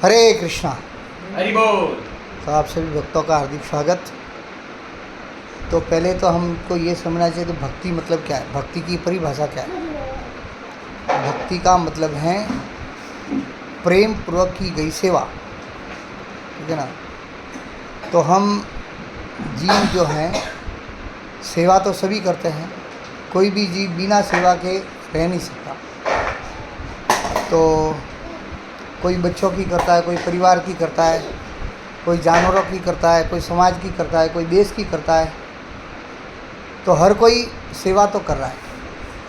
हरे कृष्णा। हरि बोल। तो आप सभी भक्तों का हार्दिक स्वागत। तो पहले तो हमको ये समझना चाहिए तो भक्ति मतलब क्या है, भक्ति की परिभाषा क्या है। भक्ति का मतलब है प्रेम पूर्वक की गई सेवा, ठीक है ना। तो हम जीव जो हैं सेवा तो सभी करते हैं, कोई भी जीव बिना सेवा के रह नहीं सकता। तो कोई बच्चों की करता है, कोई परिवार की करता है, कोई जानवरों की करता है, कोई समाज की करता है, कोई देश की करता है। तो हर कोई सेवा तो कर रहा है।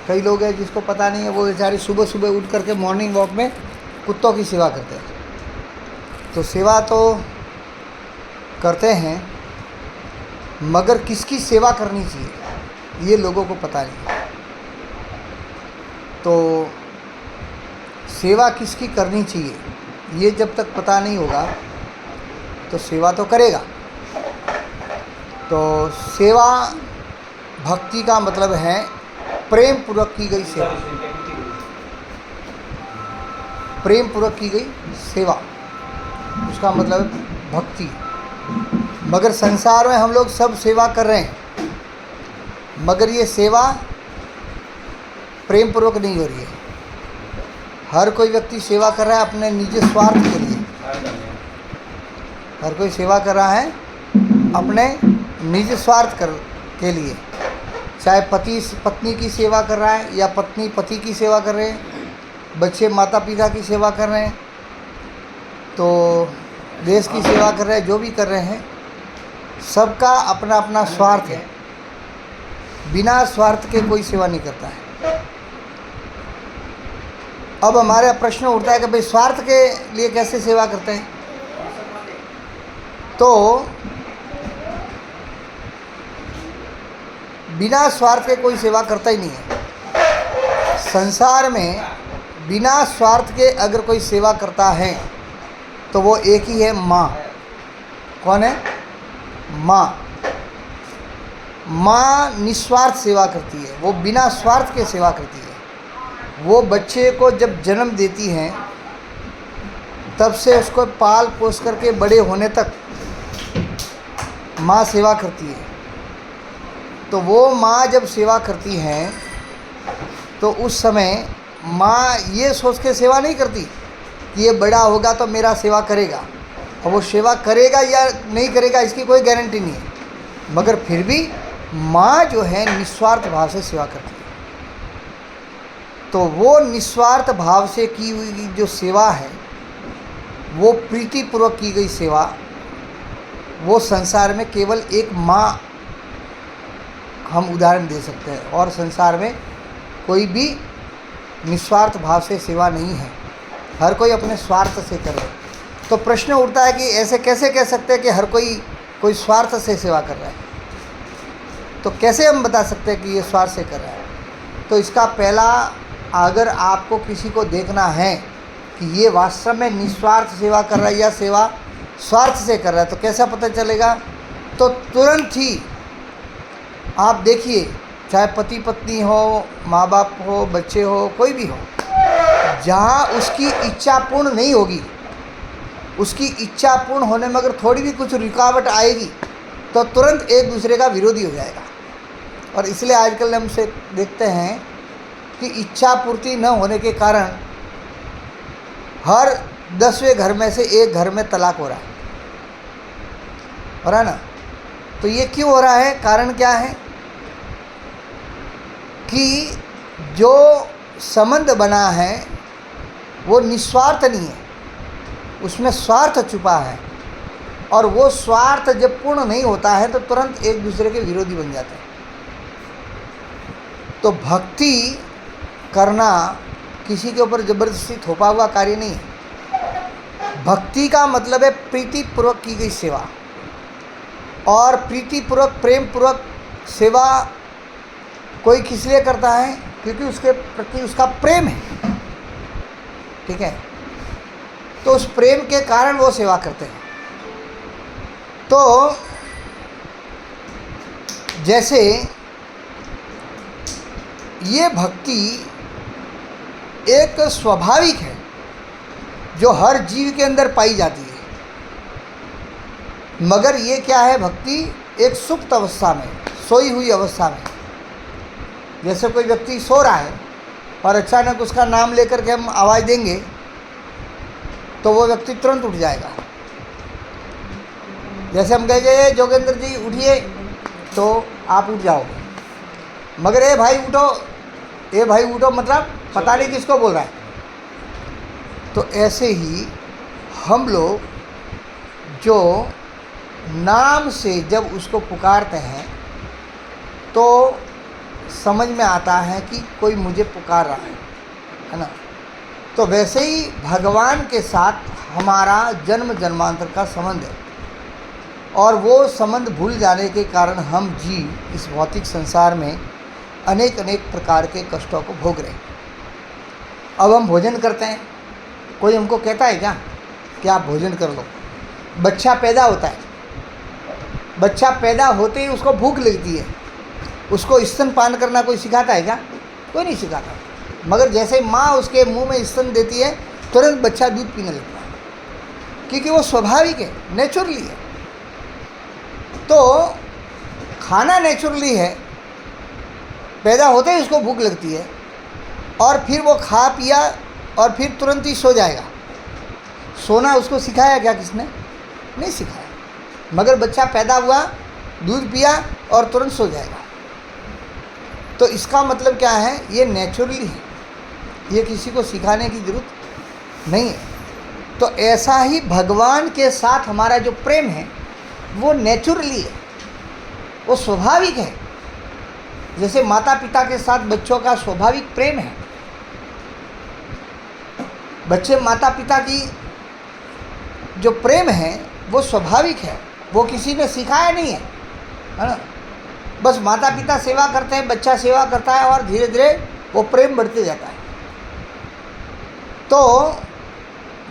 कई लोग हैं जिसको पता नहीं है, वो बेचारे सुबह सुबह उठ करके मॉर्निंग वॉक में कुत्तों की सेवा करते हैं। तो सेवा तो करते हैं, मगर किसकी सेवा करनी चाहिए ये लोगों को पता नहीं। तो सेवा किसकी करनी चाहिए ये जब तक पता नहीं होगा तो सेवा तो करेगा। तो सेवा भक्ति का मतलब है प्रेम पूर्वक की गई सेवा, प्रेम पूर्वक की गई सेवा, उसका मतलब है भक्ति। मगर संसार में हम लोग सब सेवा कर रहे हैं, मगर ये सेवा प्रेम पूर्वक नहीं हो रही है। हर कोई व्यक्ति सेवा कर रहा है अपने निजी स्वार्थ के लिए। हर कोई सेवा कर रहा है अपने निजी स्वार्थ के लिए, चाहे पति पत्नी की सेवा कर रहा है या पत्नी पति की सेवा कर रहे हैं, बच्चे माता पिता की सेवा कर रहे हैं, तो देश की सेवा कर रहे हैं। जो भी कर रहे हैं सबका अपना अपना स्वार्थ है, बिना स्वार्थ के कोई सेवा नहीं करता है। अब हमारा प्रश्न उठता है कि भाई स्वार्थ के लिए कैसे सेवा करते हैं। तो बिना स्वार्थ के कोई सेवा करता ही नहीं है। संसार में बिना स्वार्थ के अगर कोई सेवा करता है तो वो एक ही है, माँ। कौन है? माँ। माँ निस्वार्थ सेवा करती है, वो बिना स्वार्थ के सेवा करती है। वो बच्चे को जब जन्म देती हैं तब से उसको पाल पोस करके बड़े होने तक माँ सेवा करती है। तो वो माँ जब सेवा करती हैं तो उस समय माँ ये सोच के सेवा नहीं करती कि ये बड़ा होगा तो मेरा सेवा करेगा, और वो सेवा करेगा या नहीं करेगा इसकी कोई गारंटी नहीं है। मगर फिर भी माँ जो है निस्वार्थ भाव से सेवा करती है। तो वो निस्वार्थ भाव से की हुई जो सेवा है, वो प्रीतिपूर्वक की गई सेवा, वो संसार में केवल एक माँ हम उदाहरण दे सकते हैं, और संसार में कोई भी निस्वार्थ भाव से सेवा नहीं है। हर कोई अपने स्वार्थ से करे। तो प्रश्न उठता है कि ऐसे कैसे कह सकते हैं कि हर कोई स्वार्थ से सेवा कर रहा है। तो कैसे हम बता सकते हैं कि ये स्वार्थ से कर रहा है। तो इसका पहला, अगर आपको किसी को देखना है कि ये वास्तव में निस्वार्थ सेवा कर रहा है या सेवा स्वार्थ से कर रहा है, तो कैसा पता चलेगा। तो तुरंत ही आप देखिए, चाहे पति पत्नी हो, माँ बाप हो, बच्चे हो, कोई भी हो, जहाँ उसकी इच्छा पूर्ण नहीं होगी, उसकी इच्छा पूर्ण होने में अगर थोड़ी भी कुछ रुकावट आएगी तो तुरंत एक दूसरे का विरोधी हो जाएगा। और इसलिए आजकल हम से देखते हैं कि इच्छा पूर्ति न होने के कारण हर 10वें घर में से एक घर में तलाक हो रहा है ना। तो ये क्यों हो रहा है, कारण क्या है कि जो संबंध बना है वो निस्वार्थ नहीं है, उसमें स्वार्थ छुपा है। और वो स्वार्थ जब पूर्ण नहीं होता है तो तुरंत एक दूसरे के विरोधी बन जाते हैं। तो भक्ति करना किसी के ऊपर ज़बरदस्ती थोपा हुआ कार्य नहीं है। भक्ति का मतलब है प्रीतिपूर्वक की गई सेवा, और प्रीतिपूर्वक प्रेम पूर्वक सेवा कोई किस लिए करता है, क्योंकि उसके प्रति उसका प्रेम है, ठीक है। तो उस प्रेम के कारण वो सेवा करते हैं। तो जैसे ये भक्ति एक स्वाभाविक है, जो हर जीव के अंदर पाई जाती है। मगर ये क्या है, भक्ति एक सुप्त अवस्था में, सोई हुई अवस्था में। जैसे कोई व्यक्ति सो रहा है और अचानक उसका नाम लेकर के हम आवाज़ देंगे तो वो व्यक्ति तुरंत उठ जाएगा। जैसे हम कहेंगे जोगेंद्र जी उठिए तो आप उठ जाओगे। मगर ए भाई उठो, ए भाई उठो मतलब पता नहीं किसको बोल रहा है। तो ऐसे ही हम लोग जो नाम से जब उसको पुकारते हैं तो समझ में आता है कि कोई मुझे पुकार रहा है ना। तो वैसे ही भगवान के साथ हमारा जन्म जन्मांतर का संबंध है, और वो संबंध भूल जाने के कारण हम जीव इस भौतिक संसार में अनेक अनेक प्रकार के कष्टों को भोग रहे हैं। अब हम भोजन करते हैं, कोई हमको कहता है क्या कि आप भोजन कर लो। बच्चा पैदा होता है, बच्चा पैदा होते ही उसको भूख लगती है, उसको स्तनपान करना कोई सिखाता है क्या? कोई नहीं सिखाता। मगर जैसे माँ उसके मुंह में स्तन देती है तुरंत बच्चा दूध पीने लगता है, क्योंकि वो स्वाभाविक है, नेचुरली है। तो खाना नेचुरली है, पैदा होते ही उसको भूख लगती है और फिर वो खा पिया और फिर तुरंत ही सो जाएगा। सोना उसको सिखाया क्या किसने? नहीं सिखाया। मगर बच्चा पैदा हुआ, दूध पिया और तुरंत सो जाएगा। तो इसका मतलब क्या है, ये नेचुरली है, ये किसी को सिखाने की ज़रूरत नहीं है। तो ऐसा ही भगवान के साथ हमारा जो प्रेम है वो नेचुरली है, वो स्वाभाविक है। जैसे माता पिता के साथ बच्चों का स्वाभाविक प्रेम है। बच्चे माता पिता की जो प्रेम है वो स्वाभाविक है, वो किसी ने सिखाया नहीं है ना। बस माता पिता सेवा करते हैं, बच्चा सेवा करता है और धीरे धीरे वो प्रेम बढ़ते जाता है। तो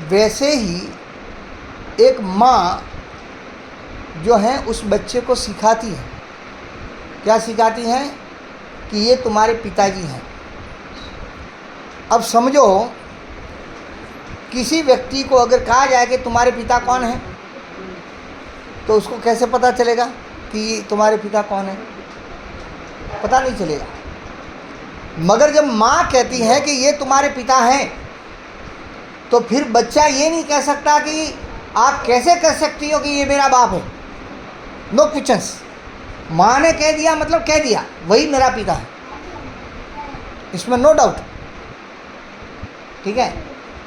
वैसे ही एक माँ जो है उस बच्चे को सिखाती है, क्या सिखाती है? कि ये तुम्हारे पिताजी हैं। अब समझो किसी व्यक्ति को अगर कहा जाए कि तुम्हारे पिता कौन है, तो उसको कैसे पता चलेगा कि तुम्हारे पिता कौन है? पता नहीं चलेगा। मगर जब माँ कहती है कि ये तुम्हारे पिता हैं, तो फिर बच्चा ये नहीं कह सकता कि आप कैसे कह सकती हो कि ये मेरा बाप है। No questions. माँ ने कह दिया मतलब कह दिया, वही मेरा पिता है, इसमें नो डाउट। ठीक है।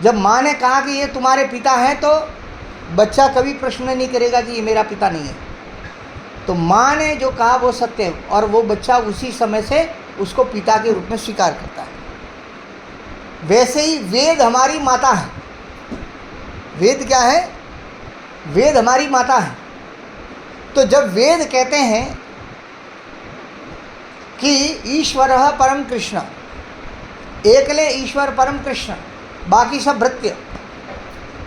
जब माँ ने कहा कि ये तुम्हारे पिता हैं तो बच्चा कभी प्रश्न नहीं करेगा कि ये मेरा पिता नहीं है। तो माँ ने जो कहा वो सत्य है, और वो बच्चा उसी समय से उसको पिता के रूप में स्वीकार करता है। वैसे ही वेद हमारी माता है। वेद क्या है? वेद हमारी माता है। तो जब वेद कहते हैं कि ईश्वरः परम कृष्ण, एकले ईश्वर परम कृष्ण, बाकी सब भृत्य,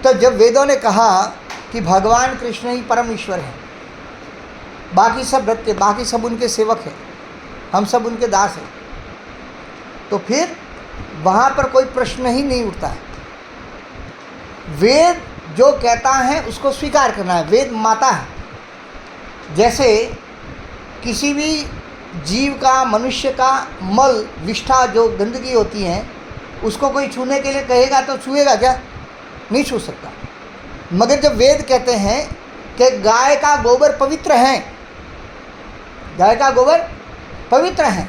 तो जब वेदों ने कहा कि भगवान कृष्ण ही परम ईश्वर है, बाकी सब भृत्य, बाकी सब उनके सेवक हैं, हम सब उनके दास हैं, तो फिर वहाँ पर कोई प्रश्न ही नहीं उठता है। वेद जो कहता है उसको स्वीकार करना है। वेद माता है। जैसे किसी भी जीव का, मनुष्य का मल, विष्ठा, जो गंदगी होती है, उसको कोई छूने के लिए कहेगा तो छुएगा क्या? नहीं छू सकता। मगर जब वेद कहते हैं कि गाय का गोबर पवित्र है, गाय का गोबर पवित्र है,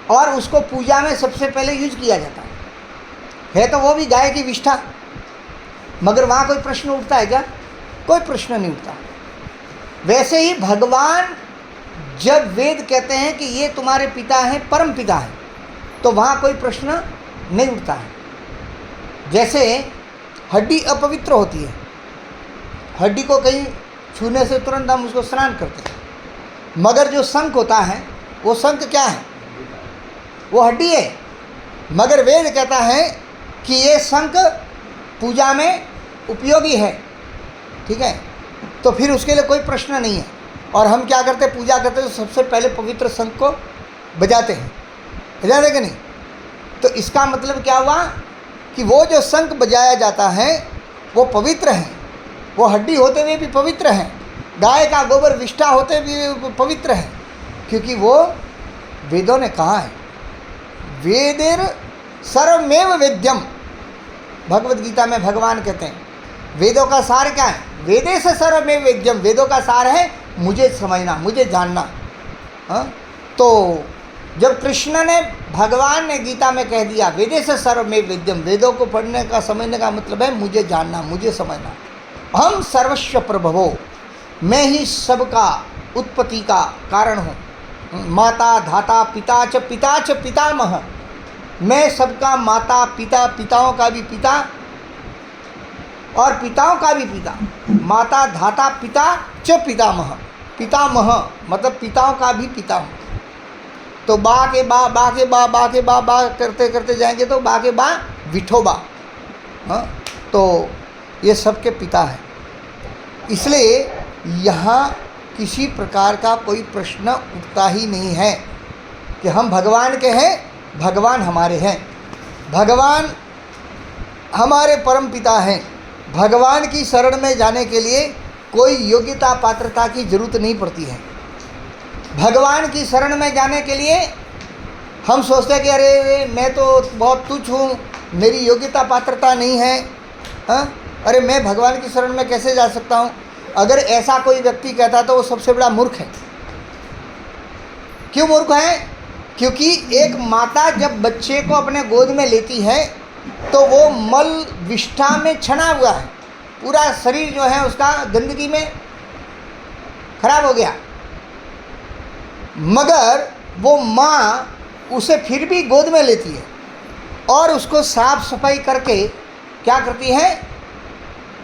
और उसको पूजा में सबसे पहले यूज किया जाता है तो वो भी गाय की विष्ठा। मगर वहाँ कोई प्रश्न उठता है क्या? कोई प्रश्न नहीं उठता। वैसे ही भगवान जब वेद कहते हैं कि ये तुम्हारे पिता हैं, परम पिता हैं, तो वहाँ कोई प्रश्न नहीं उठता है। जैसे हड्डी अपवित्र होती है, हड्डी को कहीं छूने से तुरंत हम उसको स्नान करते हैं। मगर जो शंख होता है, वो शंख क्या है? वो हड्डी है। मगर वेद कहता है कि ये शंख पूजा में उपयोगी है। ठीक है। तो फिर उसके लिए कोई प्रश्न नहीं है। और हम क्या करते हैं? पूजा करते हैं तो सबसे पहले पवित्र शंख को बजाते हैं, बजाते कि नहीं? तो इसका मतलब क्या हुआ कि वो जो शंख बजाया जाता है वो पवित्र है, वो हड्डी होते हुए भी पवित्र है, गाय का गोबर विष्ठा होते हुए भी पवित्र है, क्योंकि वो वेदों ने कहा है, वेदेर सर्वमेव वेद्यम। भगवत गीता में भगवान कहते हैं वेदों का सार क्या है? वेदे से सर्वमेव वेद्यम, वेदों का सार है मुझे समझना, मुझे जानना। हाँ, तो जब कृष्ण ने, भगवान ने गीता में कह दिया वेदे से सर्वमेव वेद्यम, वेदों को पढ़ने का समझने का मतलब है मुझे जानना, मुझे समझना। हम सर्वस्व प्रभवो, मैं ही सबका उत्पत्ति का कारण हूँ। माता धाता पिता च पितामह, मैं सबका माता पिता, पिताओं का भी पिता और पिताओं का भी पिता। माता धाता पिता च पितामह, पितामह मतलब पिताओं का भी पिता हूँ। तो बा के बा, बा के बा, बा के बा, बा करते करते जाएंगे तो बा के बा विठोबा। हाँ, तो ये सबके पिता है। इसलिए यहाँ किसी प्रकार का कोई प्रश्न उठता ही नहीं है कि हम भगवान के हैं, भगवान हमारे हैं, भगवान हमारे परम पिता हैं। भगवान की शरण में जाने के लिए कोई योग्यता पात्रता की जरूरत नहीं पड़ती है। भगवान की शरण में जाने के लिए हम सोचते हैं कि अरे मैं तो बहुत तुच्छ हूँ, मेरी योग्यता पात्रता नहीं है, हाँ, अरे मैं भगवान की शरण में कैसे जा सकता हूँ। अगर ऐसा कोई व्यक्ति कहता तो वो सबसे बड़ा मूर्ख है। क्यों मूर्ख है? क्योंकि एक माता जब बच्चे को अपने गोद में लेती है तो वो मल विष्ठा में छना हुआ है, पूरा शरीर जो है उसका गंदगी में खराब हो गया, मगर वो माँ उसे फिर भी गोद में लेती है और उसको साफ सफाई करके क्या करती है,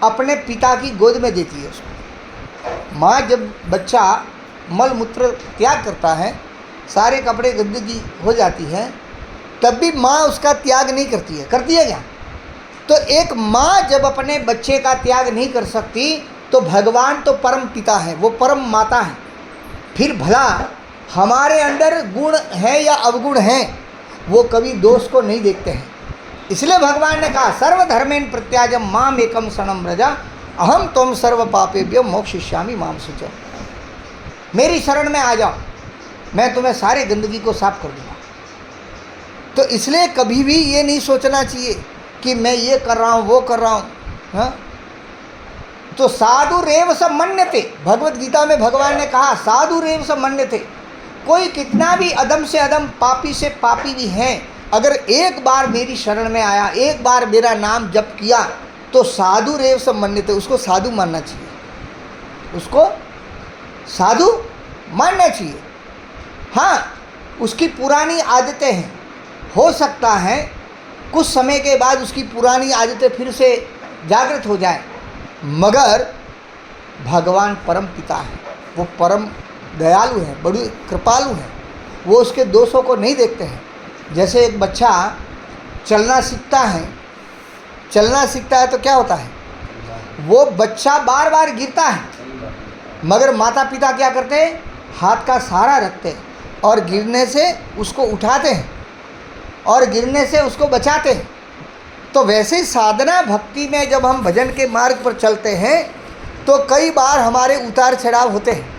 अपने पिता की गोद में देती है उसको। माँ जब बच्चा मल मूत्र त्याग करता है, सारे कपड़े गंदगी हो जाती है, तब भी माँ उसका त्याग नहीं करती है। करती है क्या? तो एक माँ जब अपने बच्चे का त्याग नहीं कर सकती तो भगवान तो परम पिता है, वो परम माता है। फिर भला हमारे अंदर गुण है या अवगुण है, वो कभी दोष को नहीं देखते हैं। इसलिए भगवान ने कहा सर्वधर्मेन प्रत्याजम माम एकम शरणम व्रजा अहम त्वं सर्व पापेभ्यो मोक्षयिष्यामि माम शुचः। मेरी शरण में आ जाओ, मैं तुम्हें सारे गंदगी को साफ कर दूंगा। तो इसलिए कभी भी ये नहीं सोचना चाहिए कि मैं ये कर रहा हूँ, वो कर रहा हूँ। हाँ, तो साधु रेव स मन्यते, भगवत गीता में भगवान ने कहा साधु रेव स मन्यते। कोई कितना भी अदम से अदम, पापी से पापी भी हैं, अगर एक बार मेरी शरण में आया, एक बार मेरा नाम जप किया तो साधु रेव स मन्यते, उसको साधु मानना चाहिए, उसको साधु मानना चाहिए। हाँ, उसकी पुरानी आदतें हैं, हो सकता है कुछ समय के बाद उसकी पुरानी आदतें फिर से जागृत हो जाए, मगर भगवान परम पिता है, वो परम दयालु है, बड़ी कृपालु है, वो उसके दोषों को नहीं देखते हैं। जैसे एक बच्चा चलना सीखता है, चलना सीखता है तो क्या होता है, वो बच्चा बार बार गिरता है, मगर माता पिता क्या करते हैं, हाथ का सहारा रखते हैं और गिरने से उसको उठाते हैं और गिरने से उसको बचाते हैं। तो वैसे ही साधना भक्ति में जब हम भजन के मार्ग पर चलते हैं तो कई बार हमारे उतार चढ़ाव होते हैं,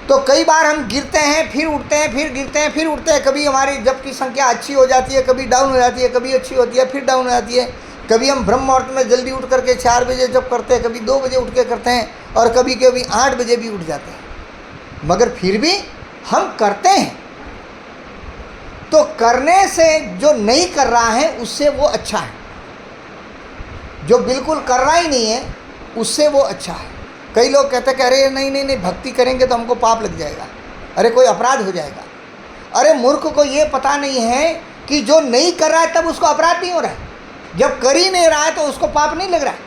तो कई बार हम गिरते हैं, फिर उठते हैं, फिर गिरते हैं, फिर उठते हैं। कभी हमारी जप की संख्या अच्छी हो जाती है, कभी डाउन हो जाती है, कभी अच्छी होती है, फिर डाउन हो जाती है। कभी हम ब्रह्म मुहूर्त में जल्दी उठ करके 4 बजे जप करते हैं, कभी 2 बजे उठ के करते हैं और कभी कभी 8 बजे भी उठ जाते हैं, मगर फिर भी हम करते हैं। तो करने से जो नहीं कर रहा है उससे वो अच्छा है, जो बिल्कुल कर रहा ही नहीं है उससे वो अच्छा है। कई लोग कहते हैं कि अरे नहीं नहीं नहीं, भक्ति करेंगे तो हमको पाप लग जाएगा, अरे कोई अपराध हो जाएगा। अरे मूर्ख को ये पता नहीं है कि जो नहीं कर रहा है तब उसको अपराध नहीं हो रहा है, जब कर ही नहीं रहा है तो उसको पाप नहीं लग रहा है।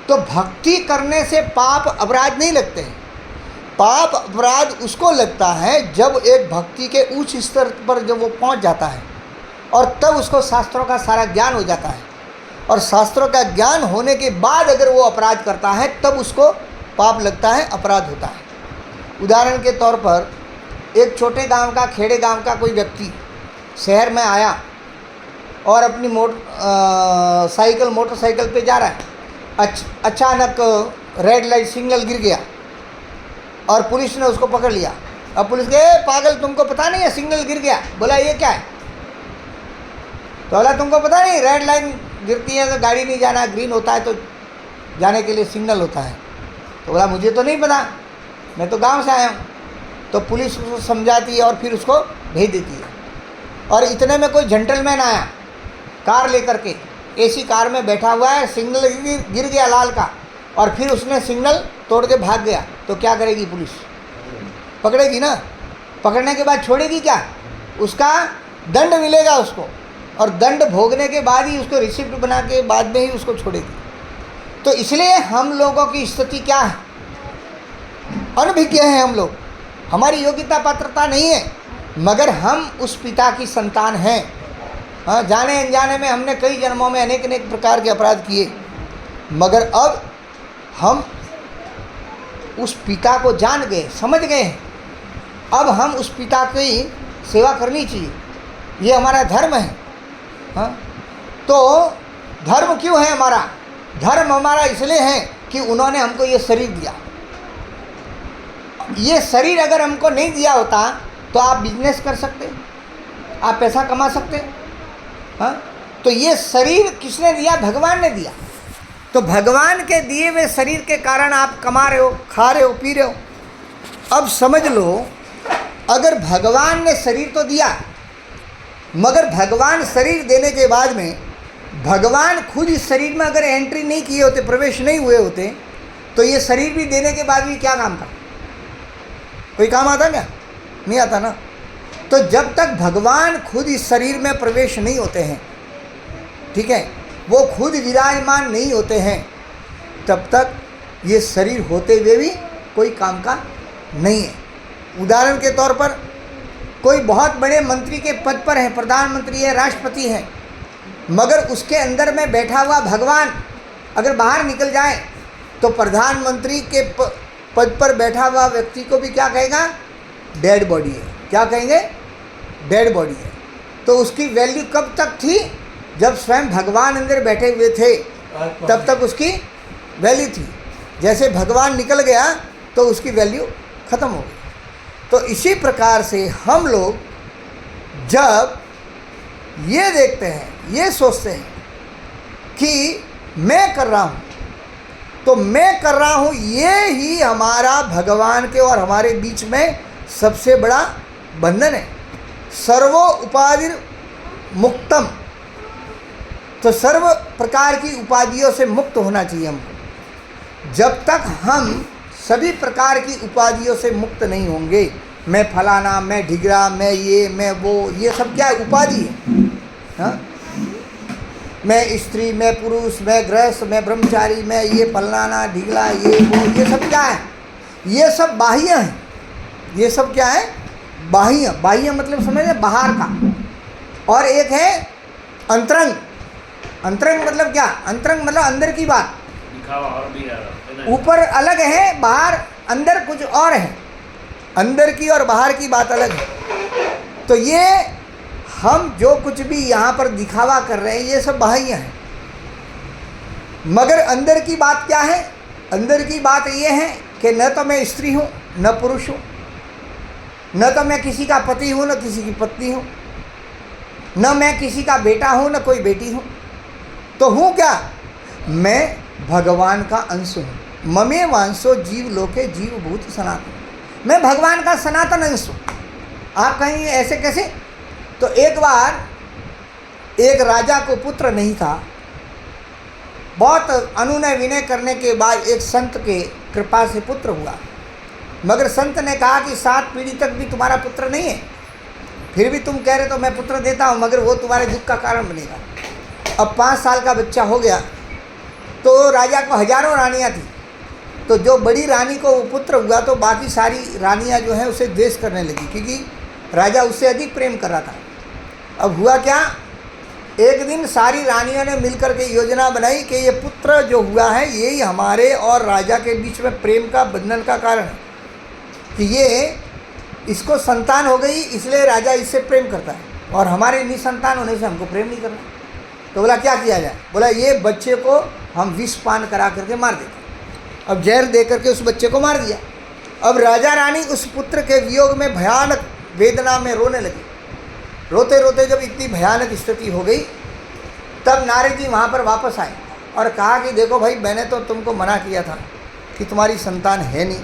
तो भक्ति करने से पाप अपराध नहीं लगते हैं। पाप अपराध उसको लगता है जब एक भक्ति के उच्च स्तर पर जब वो पहुंच जाता है और तब उसको शास्त्रों का सारा ज्ञान हो जाता है, और शास्त्रों का ज्ञान होने के बाद अगर वो अपराध करता है तब उसको पाप लगता है, अपराध होता है। उदाहरण के तौर पर एक छोटे गांव का, खेड़े गांव का कोई व्यक्ति शहर में आया और अपनी मोटरसाइकिल पे जा रहा है। अचानक रेड लाइट सिग्नल गिर गया और पुलिस ने उसको पकड़ लिया। अब पुलिस कहे, पागल तुमको पता नहीं है सिग्नल गिर गया? बोला ये क्या है? तो बोला तुमको पता नहीं रेड लाइन गिरती है तो गाड़ी नहीं जाना, ग्रीन होता है तो जाने के लिए सिग्नल होता है। तो बोला मुझे तो नहीं पता, मैं तो गांव से आया हूँ। तो पुलिस उसको समझाती है और फिर उसको भेज देती है। और इतने में कोई जेंटलमैन आया कार लेकर के, एसी कार में बैठा हुआ है, सिग्नल गिर गया लाल का और फिर उसने सिग्नल तोड़ के भाग गया। तो क्या करेगी पुलिस? पकड़ेगी ना। पकड़ने के बाद छोड़ेगी क्या? उसका दंड मिलेगा उसको, और दंड भोगने के बाद ही उसको रिसिप्ट बना के बाद में ही उसको छोड़ेगी। तो इसलिए हम लोगों की स्थिति क्या है? अनभिज्ञ हैं हम लोग, हमारी योग्यता पात्रता नहीं है, मगर हम उस पिता की संतान हैं। हाँ, जाने अनजाने में हमने कई जन्मों में अनेक अनेक प्रकार के अपराध किए, मगर अब हम उस पिता को जान गए, समझ गए हैं। अब हम उस पिता की सेवा करनी चाहिए, ये हमारा धर्म है। हाँ, तो धर्म क्यों है हमारा? धर्म हमारा इसलिए है कि उन्होंने हमको ये शरीर दिया। ये शरीर अगर हमको नहीं दिया होता तो आप बिजनेस कर सकते, आप पैसा कमा सकते। हाँ, तो ये शरीर किसने दिया? भगवान ने दिया। तो भगवान के दिए हुए शरीर के कारण आप कमा रहे हो, खा रहे हो, पी रहे हो। अब समझ लो, अगर भगवान ने शरीर तो दिया, मगर भगवान शरीर देने के बाद में भगवान खुद इस शरीर में अगर एंट्री नहीं किए होते, प्रवेश नहीं हुए होते, तो ये शरीर भी देने के बाद भी क्या काम था? कोई काम आता क्या? नहीं आता ना। तो जब तक भगवान खुद इस शरीर में प्रवेश नहीं होते हैं, ठीक है, वो खुद विराजमान नहीं होते हैं, तब तक ये शरीर होते हुए भी कोई काम का नहीं है। उदाहरण के तौर पर कोई बहुत बड़े मंत्री के पद पर है, प्रधानमंत्री है, राष्ट्रपति है, मगर उसके अंदर में बैठा हुआ भगवान अगर बाहर निकल जाए तो प्रधानमंत्री के पद पर बैठा हुआ व्यक्ति को भी क्या कहेगा? डेड बॉडी है। क्या कहेंगे? डेड बॉडी है। तो उसकी वैल्यू कब तक थी? जब स्वयं भगवान अंदर बैठे हुए थे तब तक उसकी वैल्यू थी। जैसे भगवान निकल गया तो उसकी वैल्यू ख़त्म हो गई। तो इसी प्रकार से हम लोग जब ये देखते हैं, ये सोचते हैं कि मैं कर रहा हूँ, तो मैं कर रहा हूँ, ये ही हमारा भगवान के और हमारे बीच में सबसे बड़ा बंधन है। सर्वो उपाधिर मुक्तम, तो सर्व प्रकार की उपाधियों से मुक्त होना चाहिए हमको। जब तक हम सभी प्रकार की उपाधियों से मुक्त नहीं होंगे, मैं फलाना, मैं ढिगरा, मैं ये, मैं वो, ये सब क्या है? उपाधि है। हाँ, मैं स्त्री, मैं पुरुष, मैं गृहस्थ, मैं ब्रह्मचारी, मैं ये फलाना ढिगला, ये वो, ये सब क्या है? ये सब बाह्य हैं। ये सब क्या है? बाह्य। बाह्य मतलब समझे, बाहर का। और एक है अंतरंग। अंतरंग मतलब क्या? अंतरंग मतलब अंदर की बात। ऊपर अलग है, बाहर अंदर कुछ और है। अंदर की और बाहर की बात अलग है। तो ये हम जो कुछ भी यहाँ पर दिखावा कर रहे हैं ये सब बाह्य है, मगर अंदर की बात क्या है? अंदर की बात ये है कि न तो मैं स्त्री हूँ, न पुरुष हूँ, न तो मैं किसी का पति हूँ, न किसी की पत्नी हूँ, न मैं किसी का बेटा हूँ, न कोई बेटी हूँ। तो हूँ क्या? मैं भगवान का अंश हूँ। ममे वांसो जीव लोके जीव भूत सनातन। मैं भगवान का सनातन अंश हूँ। आप कहेंगे ऐसे कैसे? तो एक बार एक राजा को पुत्र नहीं था। बहुत अनुनय विनय करने के बाद एक संत के कृपा से पुत्र हुआ, मगर संत ने कहा कि 7 पीढ़ी तक भी तुम्हारा पुत्र नहीं है, फिर भी तुम कह रहे तो मैं पुत्र देता हूँ, मगर वो तुम्हारे दुख का कारण बनेगा। अब 5 साल का बच्चा हो गया तो राजा को हजारों रानियाँ थी, तो जो बड़ी रानी को वो पुत्र हुआ तो बाकी सारी रानियाँ जो हैं उसे द्वेष करने लगी, क्योंकि राजा उससे अधिक प्रेम कर रहा था। अब हुआ क्या? एक दिन सारी रानियों ने मिलकर के योजना बनाई कि ये पुत्र जो हुआ है यही हमारे और राजा के बीच में प्रेम का बंधन का कारण है, कि ये इसको संतान हो गई इसलिए राजा इससे प्रेम करता है। और हमारे निसंतान होने से हमको प्रेम नहीं करना। तो बोला क्या किया जाए? बोला ये बच्चे को हम विष पान करा करके मार देते। अब जहर दे करके उस बच्चे को मार दिया। अब राजा रानी उस पुत्र के वियोग में भयानक वेदना में रोने लगी। रोते रोते जब इतनी भयानक स्थिति हो गई, तब नारद जी वहाँ पर वापस आए और कहा कि देखो भाई, मैंने तो तुमको मना किया था कि तुम्हारी संतान है नहीं,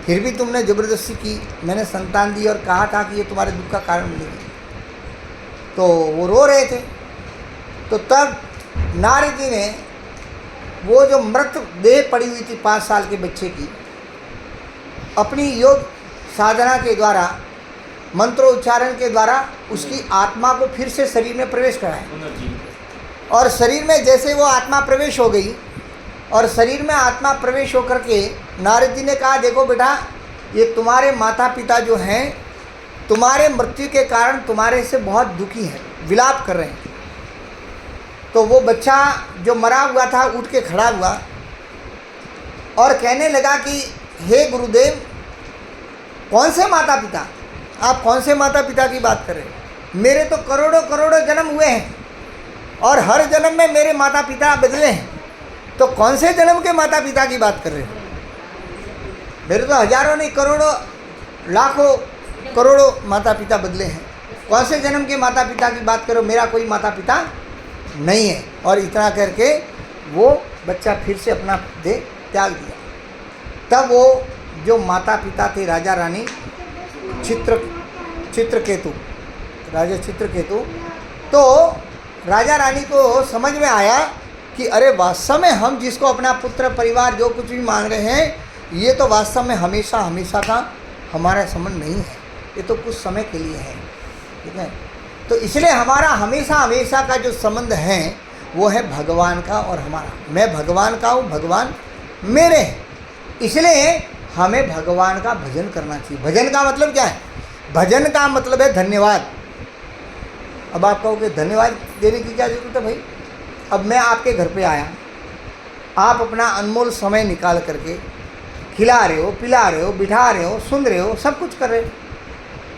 फिर भी तुमने ज़बरदस्ती की, मैंने संतान दी और कहा था कि ये तुम्हारे दुख का कारण बनेगी। तो वो रो रहे थे। तो तब नारद जी ने वो जो मृत देह पड़ी हुई थी 5 साल के बच्चे की, अपनी योग साधना के द्वारा, मंत्रोच्चारण के द्वारा उसकी आत्मा को फिर से शरीर में प्रवेश कराया। और शरीर में जैसे वो आत्मा प्रवेश हो गई, और शरीर में आत्मा प्रवेश होकर के नारद जी ने कहा, देखो बेटा, ये तुम्हारे माता पिता जो हैं, तुम्हारे मृत्यु के कारण तुम्हारे से बहुत दुखी हैं, विलाप कर रहे हैं। तो वो बच्चा जो मरा हुआ था उठ के खड़ा हुआ और कहने लगा कि हे गुरुदेव, कौन से माता पिता? आप कौन से माता पिता की बात कर रहे हैं? मेरे तो करोड़ों करोड़ों जन्म हुए हैं और हर जन्म में मेरे माता पिता बदले हैं, तो कौन से जन्म के माता पिता की बात कर रहे हो? मेरे तो हजारों नहीं, करोड़ों, लाखों करोड़ों माता पिता बदले हैं, कौन से जन्म के माता पिता की बात करो? मेरा कोई माता पिता नहीं है। और इतना करके वो बच्चा फिर से अपना देह त्याग दिया। तब वो जो माता पिता थे राजा रानी चित्रकेतु, राजा चित्रकेतु, तो राजा रानी को समझ में आया कि अरे वास्तव में हम जिसको अपना पुत्र परिवार जो कुछ भी मांग रहे हैं, ये तो वास्तव में हमेशा हमेशा का हमारा संबंध नहीं है, ये तो कुछ समय के लिए है, ठीक है। तो इसलिए हमारा हमेशा हमेशा का जो संबंध है वो है भगवान का और हमारा। मैं भगवान का हूँ, भगवान मेरे हैं, इसलिए हमें भगवान का भजन करना चाहिए। भजन का मतलब क्या है? भजन का मतलब है धन्यवाद। अब आप कहोगे धन्यवाद देने की क्या जरूरत है भाई? अब मैं आपके घर पे आया, आप अपना अनमोल समय निकाल करके खिला रहे हो, पिला रहे हो, बिठा रहे हो, सुन रहे हो, सब कुछ कर रहे हो,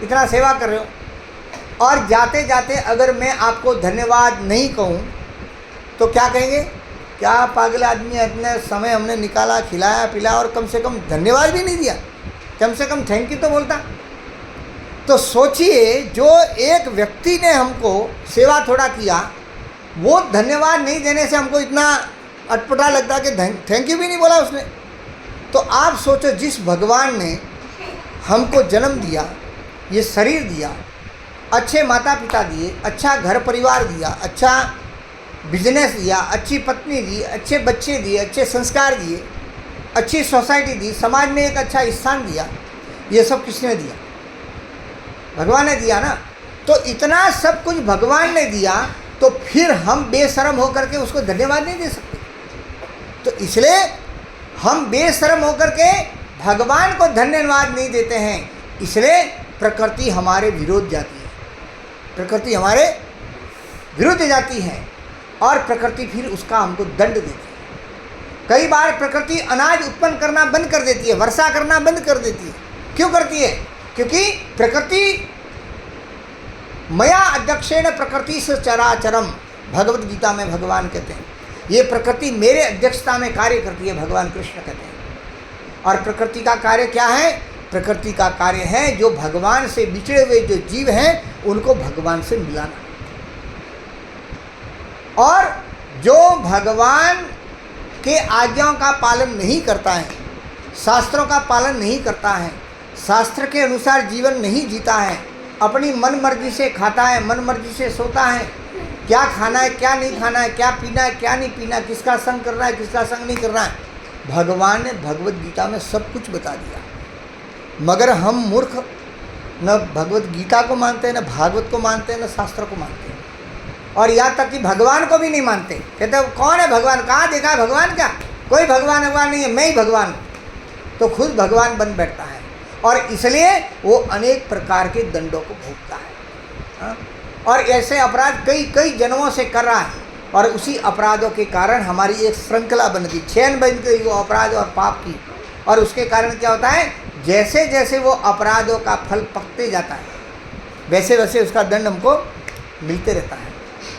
इतना सेवा कर रहे हो, और जाते जाते अगर मैं आपको धन्यवाद नहीं कहूँ तो क्या कहेंगे? क्या पागल आदमी है, इतने समय हमने निकाला, खिलाया पिलाया और कम से कम धन्यवाद भी नहीं दिया, कम से कम थैंक यू तो बोलता। तो सोचिए, जो एक व्यक्ति ने हमको सेवा थोड़ा किया, वो धन्यवाद नहीं देने से हमको इतना अटपटा लगता कि थैंक यू भी नहीं बोला उसने। तो आप सोचो, जिस भगवान ने हमको जन्म दिया, ये शरीर दिया, अच्छे माता पिता दिए, अच्छा घर परिवार दिया, अच्छा बिजनेस दिया, अच्छी पत्नी दी, अच्छे बच्चे दिए, अच्छे संस्कार दिए, अच्छी सोसाइटी दी, समाज में एक अच्छा स्थान दिया, ये सब किसने दिया? भगवान ने दिया ना। तो इतना सब कुछ भगवान ने दिया, तो फिर हम बेशर्म होकर के उसको धन्यवाद नहीं दे सकते। तो इसलिए हम बेशर्म होकर के भगवान को धन्यवाद नहीं देते हैं, इसलिए प्रकृति हमारे विरोध जाती है, प्रकृति हमारे विरुद्ध जाती है और प्रकृति फिर उसका हमको दंड देती है। कई बार प्रकृति अनाज उत्पन्न करना बंद कर देती है, वर्षा करना बंद कर देती है। क्यों करती है? क्योंकि प्रकृति मया अध्यक्षेण प्रकृति से चराचरम, भगवत गीता में भगवान कहते हैं, ये प्रकृति मेरे अध्यक्षता में कार्य करती है, भगवान कृष्ण कहते हैं। और प्रकृति का कार्य क्या है? प्रकृति का कार्य है जो भगवान से बिछड़े हुए जो जीव हैं उनको भगवान से मिलाना, और जो भगवान के आज्ञाओं का पालन नहीं करता है, शास्त्रों का पालन नहीं करता है, शास्त्र के अनुसार जीवन नहीं जीता है, अपनी मन मर्जी से खाता है, मन मर्जी से सोता है, क्या खाना है क्या नहीं खाना है, क्या पीना है क्या नहीं पीना, किसका संग करना है किसका संग नहीं करना है, भगवान ने भगवत गीता में सब कुछ बता दिया। मगर हम मूर्ख न भगवत गीता को मानते हैं, न भागवत को मानते हैं, न शास्त्र को मानते हैं, और यहाँ तक कि भगवान को भी नहीं मानते। कहते हैं कौन है भगवान? कहाँ देखा है भगवान? क्या कोई भगवान भगवान नहीं है, मैं ही भगवान हूँ। तो खुद भगवान बन बैठता है और इसलिए वो अनेक प्रकार के दंडों को भोगता है। हाँ? और ऐसे अपराध कई कई जन्मों से कर रहा है, और उसी अपराधों के कारण हमारी एक श्रृंखला बन गई, चैन बन गई वो अपराध और पाप की। और उसके कारण क्या होता है? जैसे जैसे वो अपराधों का फल पकते जाता है, वैसे वैसे उसका दंड हमको मिलते रहता है।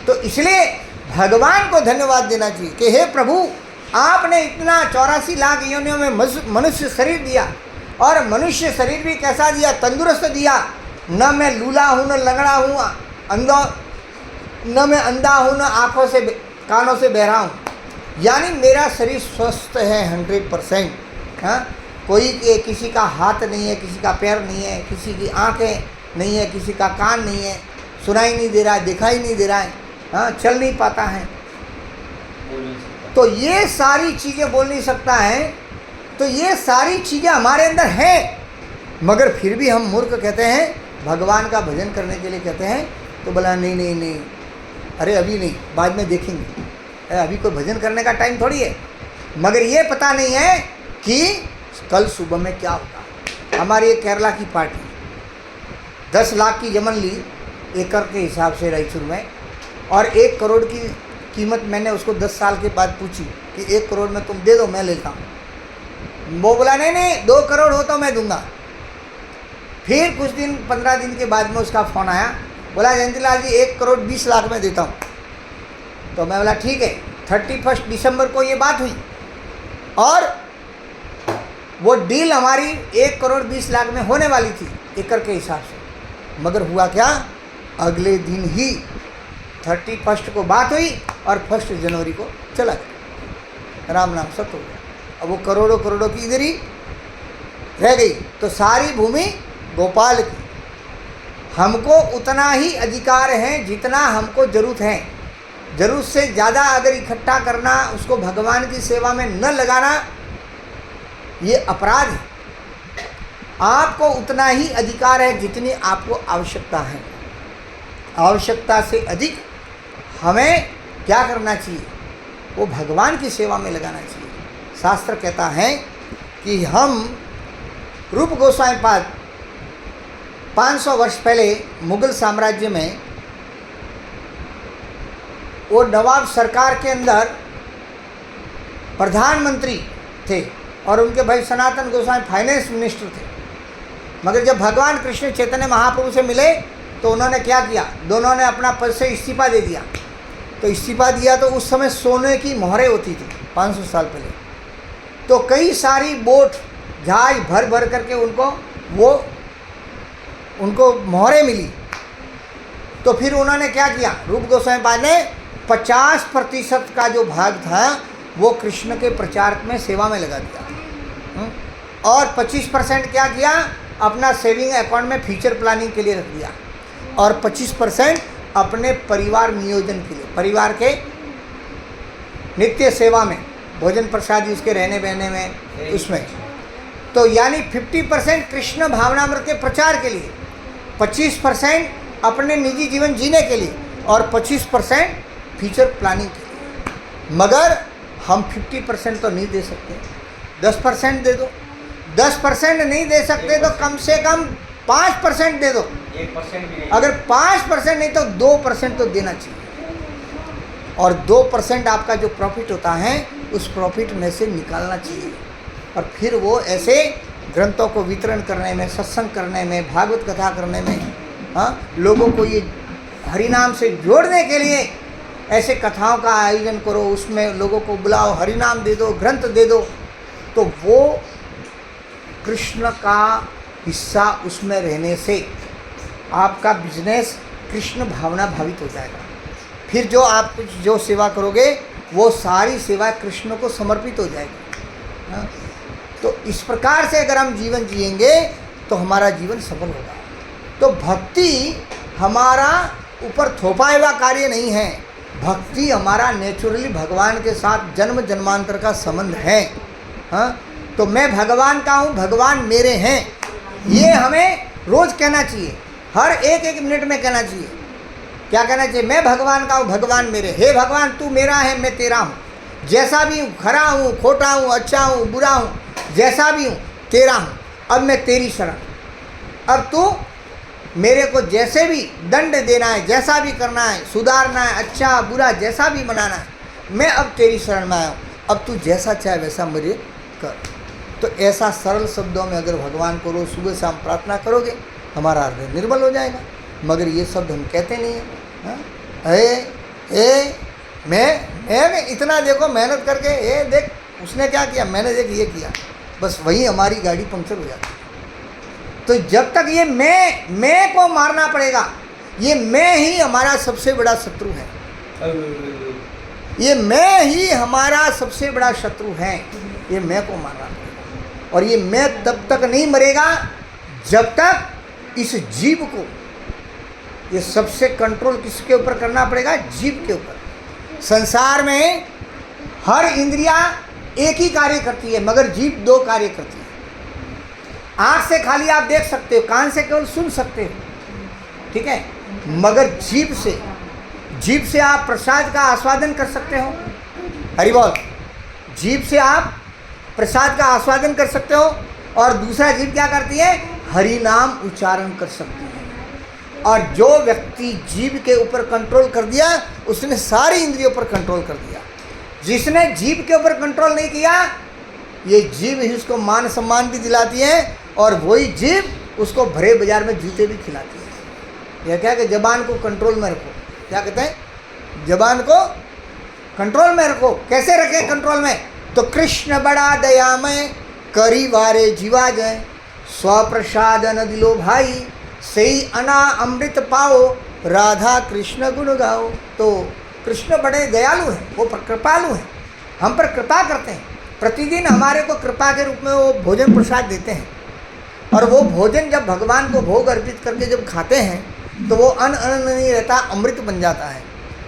तो इसलिए भगवान को धन्यवाद देना चाहिए कि हे प्रभु, आपने इतना 84 लाख योनियों में मनुष्य शरीर दिया, और मनुष्य शरीर भी कैसा दिया, तंदुरुस्त दिया। न मैं लूला हूँ, न लंगड़ा हूँ, न मैं अंधा हूँ, न आँखों से कानों से बहरा हूँ। यानी मेरा शरीर स्वस्थ है 100%। हाँ, कोई किसी का हाथ नहीं है, किसी का पैर नहीं है, किसी की आँखें नहीं है, किसी का कान नहीं है, सुनाई नहीं दे रहा है, दिखाई नहीं दे रहा है, हाँ, चल नहीं पाता है, तो ये सारी चीज़ें बोल नहीं सकता है। तो ये सारी चीज़ें हमारे अंदर हैं, मगर फिर भी हम मूर्ख कहते हैं, भगवान का भजन करने के लिए कहते हैं, तो बोला नहीं नहीं नहीं, अरे अभी नहीं, बाद में देखेंगे, अभी कोई भजन करने का टाइम थोड़ी है। मगर ये पता नहीं है कि कल सुबह में क्या होगा। हमारी एक केरला की पार्टी 10 लाख की जमीन ली एकड़ के हिसाब से रायचूर में, और 1 करोड़ की कीमत मैंने उसको 10 साल के बाद पूछी कि 1 करोड़ में तुम दे दो, मैं लेता हूँ। वो बोला नहीं नहीं, 2 करोड़ हो तो मैं दूंगा। फिर कुछ दिन 15 दिन के बाद में उसका फ़ोन आया, बोला जयंतीलाल जी 1 करोड़ 20 लाख में देता हूँ। तो मैं बोला ठीक है। 31 दिसंबर को ये बात हुई, और वो डील हमारी 1 करोड़ 20 लाख में होने वाली थी एकड़ के हिसाब से। मगर हुआ क्या, अगले दिन ही 31 को बात हुई और 1 जनवरी को चला गया, राम नाम सत्य हो गया। अब वो करोड़ों करोड़ों की इधर ही रह गई। तो सारी भूमि गोपाल की। हमको उतना ही अधिकार है जितना हमको जरूरत है। जरूरत से ज़्यादा अगर इकट्ठा करना, उसको भगवान की सेवा में न लगाना, ये अपराध है। आपको उतना ही अधिकार है जितनी आपको आवश्यकता है। आवश्यकता से अधिक हमें क्या करना चाहिए, वो भगवान की सेवा में लगाना चाहिए। शास्त्र कहता है कि हम रूप गोस्वामी पाद 500 वर्ष पहले मुगल साम्राज्य में, वो नवाब सरकार के अंदर प्रधानमंत्री थे, और उनके भाई सनातन गोस्वामी फाइनेंस मिनिस्टर थे। मगर जब भगवान कृष्ण चैतन्य महाप्रभु से मिले तो उन्होंने क्या किया, दोनों ने अपना पद से इस्तीफा दे दिया। तो इस्तीफा दिया तो उस समय सोने की मोहरें होती थी 500 साल पहले। तो कई सारी बोट जहाज भर भर करके उनको मोहरें मिली। तो फिर उन्होंने क्या किया, रूप गोस्वामी पाद ने 50% का जो भाग था वो कृष्ण के प्रचार में सेवा में लगा दिया, और 25% क्या किया, अपना सेविंग अकाउंट में फ्यूचर प्लानिंग के लिए रख दिया, और 25% अपने परिवार नियोजन के लिए, परिवार के नित्य सेवा में, भोजन प्रसादी उसके रहने बहने में, उसमें। तो यानी 50% कृष्ण भावनामृत के प्रचार के लिए, 25% अपने निजी जीवन जीने के लिए, और 25% फ्यूचर प्लानिंग के लिए। मगर हम 50% तो नहीं दे सकते, 10% दे दो। 10% नहीं दे सकते तो कम से कम 5% दे दो। 1% भी नहीं। अगर 5% नहीं तो 2% तो देना चाहिए। और 2% आपका जो प्रॉफिट होता है उस प्रॉफिट में से निकालना चाहिए, और फिर वो ऐसे ग्रंथों को वितरण करने में, सत्संग करने में, भागवत कथा करने में, हाँ, लोगों को ये हरिनाम से जोड़ने के लिए ऐसे कथाओं का आयोजन करो, उसमें लोगों को बुलाओ, हरिनाम दे दो, ग्रंथ दे दो, तो वो कृष्ण का हिस्सा उसमें रहने से आपका बिजनेस कृष्ण भावना भावित हो जाएगा। फिर जो आप जो सेवा करोगे वो सारी सेवा कृष्ण को समर्पित हो जाएगी, हाँ? तो इस प्रकार से अगर हम जीवन जिएंगे तो हमारा जीवन सफल होगा। तो भक्ति हमारा ऊपर थोपा हुआ कार्य नहीं है। भक्ति हमारा नेचुरली भगवान के साथ जन्म जन्मांतर का संबंध है, हाँ? तो मैं भगवान का हूँ, भगवान मेरे हैं, ये हमें रोज़ कहना चाहिए, हर एक मिनट में कहना चाहिए। क्या कहना चाहिए, मैं भगवान का हूँ, भगवान मेरे, हे भगवान तू मेरा है, मैं तेरा हूँ, जैसा भी हूँ, खरा हूँ, खोटा हूँ, अच्छा हूँ, बुरा हूँ, जैसा भी हूँ तेरा हूँ, अब मैं तेरी शरण। अब तू मेरे को जैसे भी दंड देना है, जैसा भी करना है, सुधारना है, अच्छा बुरा जैसा भी बनाना है, मैं अब तेरी शरण में आया हूँ, अब तू जैसा चाहे वैसा मुझे कर। तो ऐसा सरल शब्दों में अगर भगवान को रोज़ सुबह शाम प्रार्थना करोगे, हमारा हृदय निर्मल हो जाएगा। मगर ये शब्द हम कहते नहीं हैं, हाँ? मैं इतना देखो मेहनत करके, देख उसने क्या किया, मैंने देख ये किया, बस वही हमारी गाड़ी पंक्चर हो जाती है। तो जब तक ये मैं को मारना पड़ेगा, ये मैं ही हमारा सबसे बड़ा शत्रु है, ये मैं ही हमारा सबसे बड़ा शत्रु है, ये मैं को मारना पड़ेगा। और ये मैं तब तक नहीं मरेगा जब तक इस जीव को, ये सबसे कंट्रोल किसके ऊपर करना पड़ेगा, जीव के ऊपर। संसार में हर इंद्रिया एक ही कार्य करती है, मगर जीव दो कार्य करती है। आँख से खाली आप देख सकते हो, कान से केवल सुन सकते हो, ठीक है, मगर जीभ से आप प्रसाद का आस्वादन कर सकते हो। हरि बोल। जीभ से आप प्रसाद का आस्वादन कर सकते हो, और दूसरा जीभ क्या करती है, हरि नाम उच्चारण कर सकती है। और जो व्यक्ति जीभ के ऊपर कंट्रोल कर दिया, उसने सारी इंद्रियों पर कंट्रोल कर दिया। जिसने जीभ के ऊपर कंट्रोल नहीं किया, ये जीभ ही उसको मान सम्मान भी दिलाती है, और वही जीभ उसको भरे बाजार में जूते भी खिलाती है। यह क्या कि जबान को कंट्रोल में रखो, क्या कहते हैं, जबान को कंट्रोल में रखो। कैसे रखे कंट्रोल में, तो कृष्ण बड़ा दयामय, करी वारे जीवा जय, स्वप्रसाद न दिलो भाई, सही अना अमृत पाओ, राधा कृष्ण गुण गाओ। तो कृष्ण बड़े दयालु हैं, वो कृपालु हैं, हम पर कृपा करते हैं। प्रतिदिन हमारे को कृपा के रूप में वो भोजन प्रसाद देते हैं, और वो भोजन जब भगवान को भोग अर्पित करके जब खाते हैं, तो वो अन्न नहीं रहता, अमृत बन जाता है।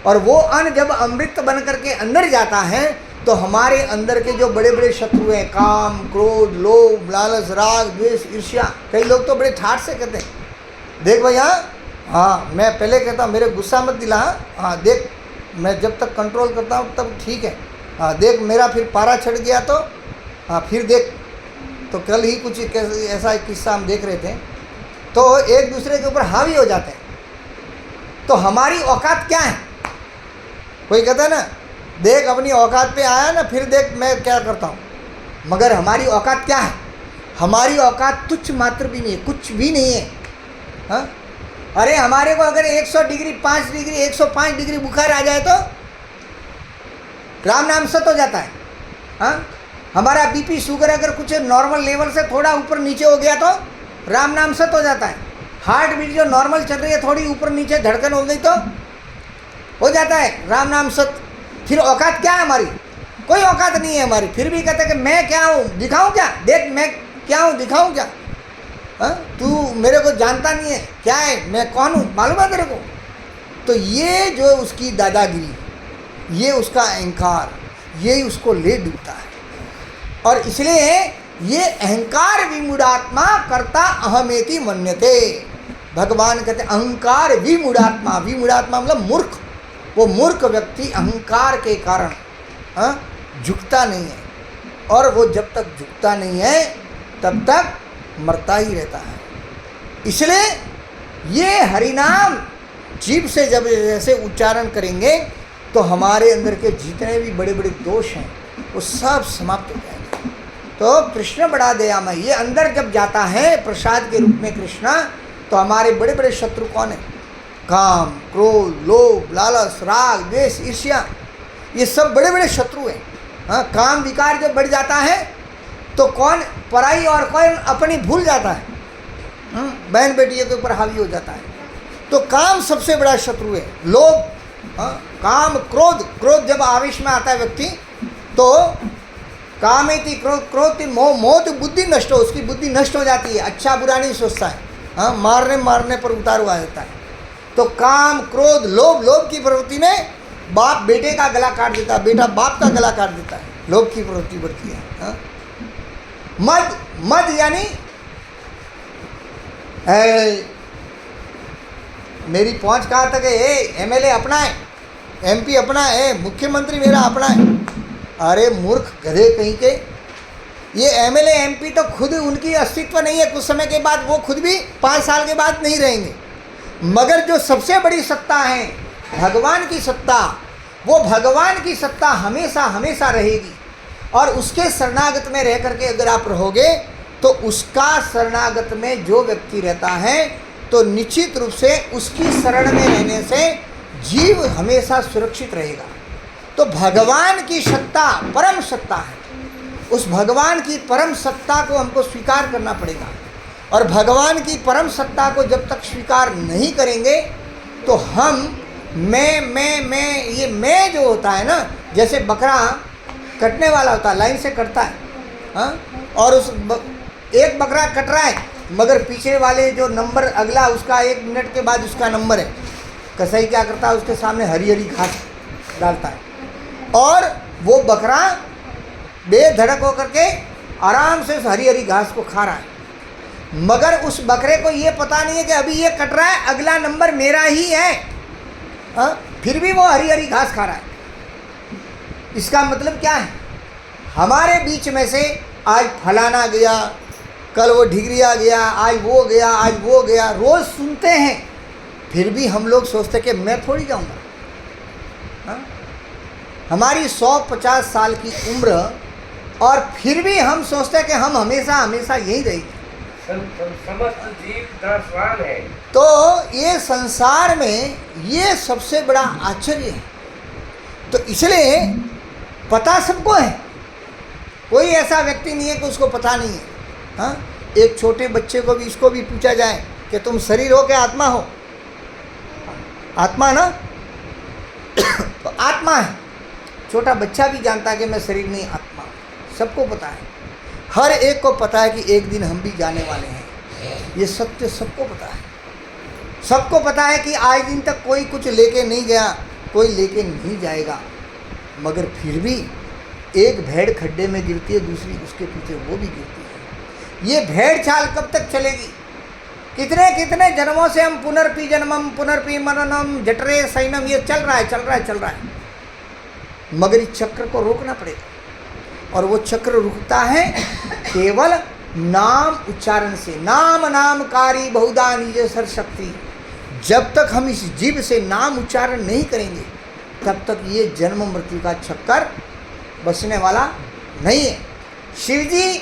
और वो अन्न जब अमृत बन करके अंदर जाता है, तो हमारे अंदर के जो बड़े बड़े शत्रु हैं, काम, क्रोध, लोभ, लालच, राग, द्वेष, ईर्ष्या, कई लोग तो बड़े ठाठ से कहते हैं, देख भैया, हाँ मैं पहले कहता हूँ मेरे गुस्सा मत दिला, हाँ देख मैं जब तक कंट्रोल करता हूँ तब ठीक है, हाँ देख मेरा फिर पारा चढ़ गया तो, हाँ फिर देख। तो कल ही कुछ ऐसा एक किस्सा हम देख रहे थे, तो एक दूसरे के ऊपर हावी हो जाते हैं। तो हमारी औकात क्या है, कोई कहता है ना, देख अपनी औकात पे आया ना, फिर देख मैं क्या करता हूँ। मगर हमारी औकात क्या है, हमारी औकात तुच्छ मात्र भी नहीं है, कुछ भी नहीं है। हाँ, अरे हमारे को अगर 100 डिग्री 5 डिग्री 105 डिग्री बुखार आ जाए तो राम नाम सत हो जाता है। हाँ, हमारा बीपी शुगर अगर कुछ नॉर्मल लेवल से थोड़ा ऊपर नीचे हो गया तो राम नाम सत हो जाता है। हार्ट बीट जो नॉर्मल चल रही है, थोड़ी ऊपर नीचे धड़कन हो गई तो हो जाता है राम नाम सत। फिर औकात क्या है हमारी, कोई औकात नहीं है हमारी। फिर भी कहते हैं कि मैं क्या हूँ, दिखाऊँ क्या, देख मैं क्या हूँ, दिखाऊँ क्या। हाँ, तू मेरे को जानता नहीं है, क्या है, मैं कौन हूँ, मालूम है तेरे को। तो ये जो उसकी दादागिरी, ये उसका अहंकार, ये उसको ले डूबता है। और इसलिए ये अहंकार विमूढ़ात्मा कर्ता अहमेति मन्यते। भगवान कहते अहंकार विमूढ़ात्मा, विमूढ़ात्मा मतलब मूर्ख। वो मूर्ख व्यक्ति अहंकार के कारण झुकता नहीं है, और वो जब तक झुकता नहीं है तब तक मरता ही रहता है। इसलिए ये हरिनाम जीभ से जब जैसे उच्चारण करेंगे, तो हमारे अंदर के जितने भी बड़े बड़े दोष हैं वो सब समाप्त हो जाएंगे। तो कृष्ण बड़ा दयामय, ये अंदर जब जाता है प्रसाद के रूप में कृष्णा, तो हमारे बड़े बड़े शत्रु कौन है, काम, क्रोध, लोभ, लालच, राग, द्वेष, ईर्ष्या, ये सब बड़े बड़े शत्रु हैं। हाँ, काम विकार जब बढ़ जाता है तो कौन पराई और कौन अपनी भूल जाता है, बहन बेटियों के ऊपर हावी हो जाता है। तो काम सबसे बड़ा शत्रु है। लोभ, काम, क्रोध, क्रोध जब आवेश में आता है व्यक्ति, तो कामेति क्रोध, क्रोध मोह, मोह तो बुद्धि नष्ट हो, उसकी बुद्धि नष्ट हो जाती है, अच्छा बुरा नहीं सोचता है। हाँ, मारने पर उतार हुआ जाता है। तो काम, क्रोध, लोभ, लोभ की प्रवृत्ति में बाप बेटे का गला काट देता है, बेटा बाप का गला काट देता है, लोभ की प्रवृत्ति बढ़ती है। हाँ? मद, मद यानी मेरी पहुंच कहाँ तक है, एमएलए अपना है, एमपी अपना है, मुख्यमंत्री मेरा अपना है। अरे मूर्ख गधे कहीं के, ये एमएलए एमपी तो खुद उनकी अस्तित्व नहीं है, कुछ समय के बाद वो खुद भी 5 साल के बाद नहीं रहेंगे। मगर जो सबसे बड़ी सत्ता है भगवान की सत्ता, वो भगवान की सत्ता हमेशा हमेशा रहेगी। और उसके शरणागत में रह करके अगर आप रहोगे, तो उसका शरणागत में जो व्यक्ति रहता है, तो निश्चित रूप से उसकी शरण में रहने से जीव हमेशा सुरक्षित रहेगा। तो भगवान की सत्ता परम सत्ता है, उस भगवान की परम सत्ता को हमको स्वीकार करना पड़ेगा। और भगवान की परम सत्ता को जब तक स्वीकार नहीं करेंगे तो हम मैं ये मैं जो होता है ना, जैसे बकरा कटने वाला होता है, लाइन से कटता है, हाँ, और एक बकरा कट रहा है मगर पीछे वाले जो नंबर अगला उसका 1 मिनट के बाद उसका नंबर है। कसाई क्या करता है, उसके सामने हरी हरी घास डालता है और वो बकरा बेधड़क होकर के आराम से उस हरी हरी घास को खा रहा है। मगर उस बकरे को ये पता नहीं है कि अभी ये कट रहा है, अगला नंबर मेरा ही है, हाँ, फिर भी वो हरी हरी घास खा रहा है। इसका मतलब क्या है, हमारे बीच में से आज फलाना गया, कल वो ढिगरिया गया, आज वो गया, आज वो गया, रोज़ सुनते हैं, फिर भी हम लोग सोचते कि मैं थोड़ी जाऊंगा। हाँ? हमारी 150 साल की उम्र और फिर भी हम सोचते हैं कि हम हमेशा हमेशा यहीं रहेंगे। समस्त जीव दासवान है। तो ये संसार में ये सबसे बड़ा आश्चर्य है। तो इसलिए पता सबको है, कोई ऐसा व्यक्ति नहीं है कि उसको पता नहीं है। हाँ, एक छोटे बच्चे को भी इसको भी पूछा जाए कि तुम शरीर हो कि आत्मा हो, आत्मा ना तो आत्मा है। छोटा बच्चा भी जानता है कि मैं शरीर नहीं आत्मा, सबको पता है। हर एक को पता है कि एक दिन हम भी जाने वाले हैं, ये सत्य सबको पता है। सबको पता है कि आज दिन तक कोई कुछ लेके नहीं गया, कोई लेके नहीं जाएगा। मगर फिर भी एक भेड़ खड्डे में गिरती है, दूसरी उसके पीछे वो भी गिरती है। ये भेड़ चाल कब तक चलेगी? कितने कितने जन्मों से हम पुनर्पि जन्मम पुनर्पि मननम जठरे सैनम, ये चल रहा है चल रहा है चल रहा है। मगर इस चक्र को रोकना पड़ेगा और वो चक्र रुकता है केवल नाम उच्चारण से। नाम नामकारी बहुधा निज सर शक्ति। जब तक हम इस जीभ से नाम उच्चारण नहीं करेंगे तब तक ये जन्म मृत्यु का चक्कर बसने वाला नहीं है। शिव जी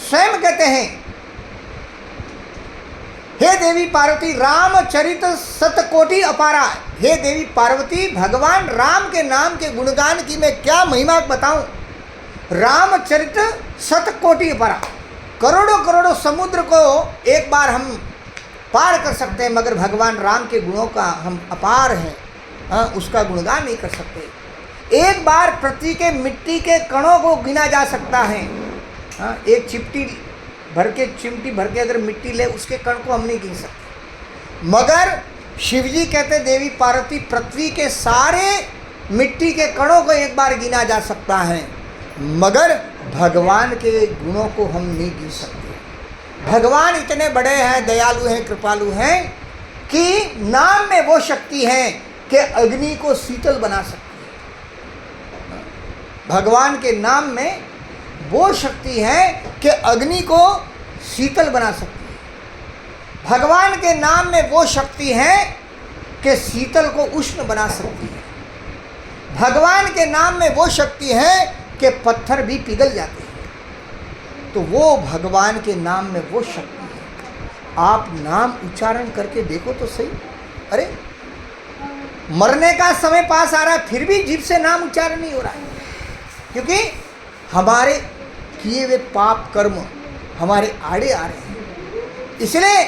स्वयं कहते हैं, हे देवी पार्वती रामचरित सतकोटि अपारा। हे देवी पार्वती, भगवान राम के नाम के गुणगान की मैं क्या महिमा बताऊं। रामचरित सतकोटि अपारा, करोड़ों करोड़ों समुद्र को एक बार हम पार कर सकते हैं, मगर भगवान राम के गुणों का हम अपार हैं, हाँ, उसका गुणगान नहीं कर सकते। एक बार पृथ्वी के मिट्टी के कणों को गिना जा सकता है, हाँ, एक चिमटी भर के अगर मिट्टी ले उसके कण को हम नहीं गिन सकते। मगर शिवजी कहते देवी पार्वती पृथ्वी के सारे मिट्टी के कणों को एक बार गिना जा सकता है, मगर भगवान के गुणों को हम नहीं गिन सकते। भगवान इतने बड़े हैं, दयालु हैं, कृपालु हैं कि नाम में वो शक्ति है कि अग्नि को शीतल बना सकती है। भगवान के नाम में वो शक्ति है कि अग्नि को शीतल बना सकती है। भगवान के नाम में वो शक्ति है कि शीतल को उष्ण बना सकती है। भगवान के नाम में वो शक्ति है कि पत्थर भी पिघल जाते हैं। तो वो भगवान के नाम में वो शक्ति है। आप नाम उच्चारण करके देखो तो सही। अरे मरने का समय पास आ रहा है फिर भी जीभ से नाम उच्चारण नहीं हो रहा है, क्योंकि हमारे किए हुए पाप कर्म हमारे आड़े आ रहे हैं। इसलिए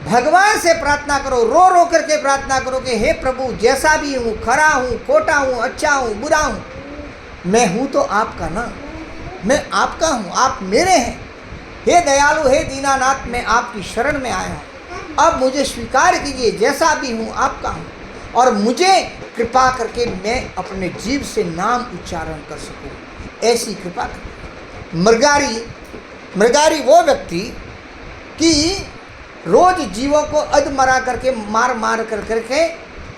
भगवान से प्रार्थना करो, रो रो करके प्रार्थना करो कि हे प्रभु, जैसा भी हूँ, खरा हूँ, खोटा हूँ, अच्छा हूँ, बुरा हूँ, मैं हूँ तो आपका ना, मैं आपका हूँ, आप मेरे हैं। हे दयालु, हे दीनानाथ, मैं आपकी शरण में आया हूँ। अब मुझे स्वीकार कीजिए, जैसा भी हूँ आपका हूँ, और मुझे कृपा करके मैं अपने जीव से नाम उच्चारण कर सकूँ, ऐसी कृपा करें। मृगारी वो व्यक्ति कि रोज जीवों को अधमरा करके मार करके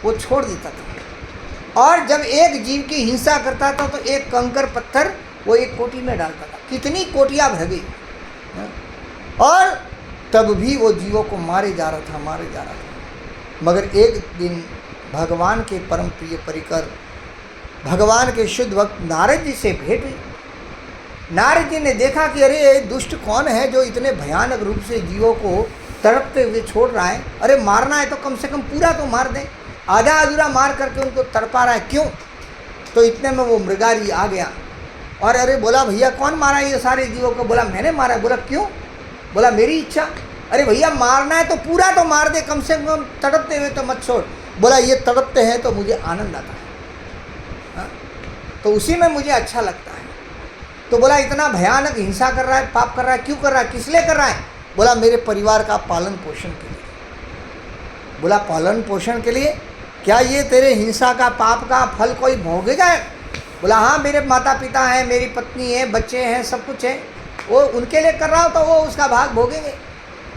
वो छोड़ देता था, और जब एक जीव की हिंसा करता था तो एक कंकर पत्थर वो एक कोटी में डालता था। कितनी कोटियाँ भर गई, और तब भी वो जीवों को मारे जा रहा था। मगर एक दिन भगवान के परम प्रिय परिकर, भगवान के शुद्ध भक्त नारद जी से भेंट हुई। नारद जी ने देखा कि अरे दुष्ट कौन है जो इतने भयानक रूप से जीवों को तड़पते हुए छोड़ रहा है। अरे मारना है तो कम से कम पूरा तो मार दें, आधा अधूरा मार करके उनको तड़पा रहा है, क्यों? तो इतने में वो मृगारी आ गया और अरे बोला भैया कौन मारा ये सारे जीवों को? बोला मैंने मारा। बोला क्यों? बोला मेरी इच्छा। अरे भैया मारना है तो पूरा तो मार दे, कम से कम तड़पते हुए तो मत छोड़। बोला ये तड़पते हैं तो मुझे आनंद आता है, हाँ? तो उसी में मुझे अच्छा लगता है। तो बोला इतना भयानक हिंसा कर रहा है, पाप कर रहा है, क्यों कर रहा है, किस लिए कर रहा है? बोला मेरे परिवार का पालन पोषण के लिए। बोला पालन पोषण के लिए? क्या ये तेरे हिंसा का पाप का फल कोई भोगेगा? बोला हाँ, मेरे माता पिता हैं, मेरी पत्नी है, बच्चे हैं, सब कुछ है, वो उनके लिए कर रहा हो तो वो उसका भाग भोगेंगे।